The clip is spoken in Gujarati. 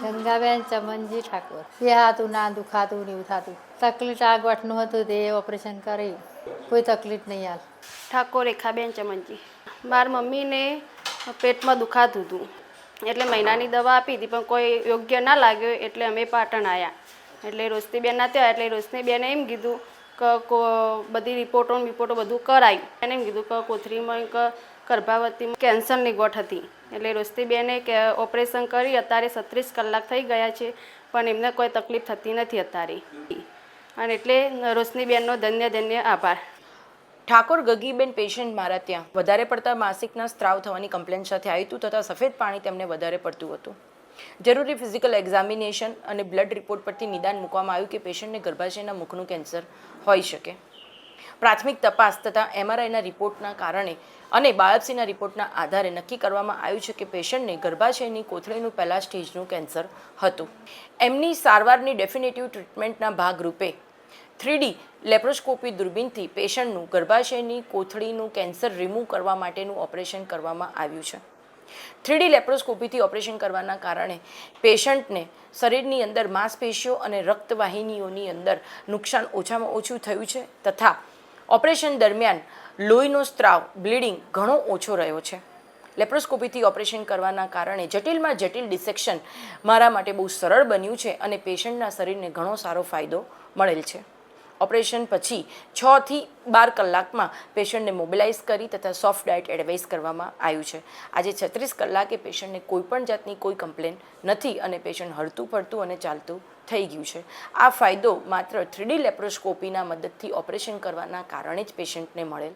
ગંગાબેન ચમનજી ઠાકોર. એ હતું ના દુખાતું ને એવું થતું. તકલીફ આ ગોઠનું હતું તે ઓપરેશન કરી, કોઈ તકલીફ નહીં હાલ. ઠાકોર રેખાબેન ચમનજી. મારી મમ્મીને પેટમાં દુખાતું હતું એટલે મહિનાની દવા આપી હતી પણ કોઈ યોગ્ય ના લાગ્યો એટલે અમે પાટણ આવ્યા. એટલે રોશનીબેન ના ત્યાં એટલે રોશનીબેને એમ કીધું કે બધી રિપોર્ટો બધું કરાયું. એને એમ કીધું કે કોથળીમાં ગર્ભાવતીમાં કેન્સરની ગોઠ હતી. એટલે રોશનીબેને કે ઓપરેશન કરી અત્યારે 36 કલાક થઈ ગયા છે પણ એમને કોઈ તકલીફ થતી નથી અત્યારે. અને એટલે રોશનીબેનનો ધન્ય આભાર. ઠાકોર ગગીબેન પેશન્ટ મારા ત્યાં વધારે પડતા માસિકના સ્ત્રાવ થવાની કમ્પ્લેન સાથે આવ્યું હતું તથા સફેદ પાણી તેમને વધારે પડતું હતું. જરૂરી ફિઝિકલ એક્ઝામિનેશન અને બ્લડ રિપોર્ટ પરથી નિદાન મૂકવામાં આવ્યું કે પેશન્ટને ગર્ભાશયના મુખનું કેન્સર હોઈ શકે. પ્રાથમિક તપાસ તથા MRIના રિપોર્ટના કારણે અને બાયોપ્સીના રિપોર્ટના આધારે નક્કી કરવામાં આવ્યું છે કે પેશન્ટને ગર્ભાશયની કોથળીનું પહેલા સ્ટેજનું કેન્સર હતું. એમની સારવારની ડેફિનેટિવ ટ્રીટમેન્ટના ભાગરૂપે 3D લેપ્રોસ્કોપી દૂરબીનથી પેશન્ટનું ગર્ભાશયની કોથળીનું કેન્સર રિમૂવ કરવા માટેનું ઓપરેશન કરવામાં આવ્યું છે. 3D લેપ્રોસ્કોપીથી ઓપરેશન કરવાના કારણે પેશન્ટને શરીરની અંદર માંસપેશીઓ અને રક્તવાહિનીઓની અંદર નુકસાન ઓછામાં ઓછું થયું છે તથા ઓપરેશન દરમિયાન લોહીનો સ્ત્રાવ બ્લીડિંગ ઘણો ઓછો રહ્યો છે. લેપ્રોસ્કોપીથી ઓપરેશન કરવાના કારણે જટિલમાં જટિલ ડિસેક્શન મારા માટે બહુ સરળ બન્યું છે અને પેશન્ટના શરીરને ઘણો સારો ફાયદો મળેલ છે. ઓપરેશન પછી 6 થી 12 કલાકમાં પેશન્ટને મોબિલાઇઝ કરી તથા સોફ્ટ ડાયટ એડવાઇસ કરવામાં આવ્યું છે. આજે 36 કલાકે પેશન્ટને કોઈ પણ જાતની કોઈ કમ્પ્લેન નથી અને પેશન્ટ હરતું ફરતું અને ચાલતું થઈ ગયું છે. આ ફાયદો માત્ર 3D લેપ્રોસ્કોપીના મદદથી ઓપરેશન કરવાના કારણે જ પેશન્ટને મળેલ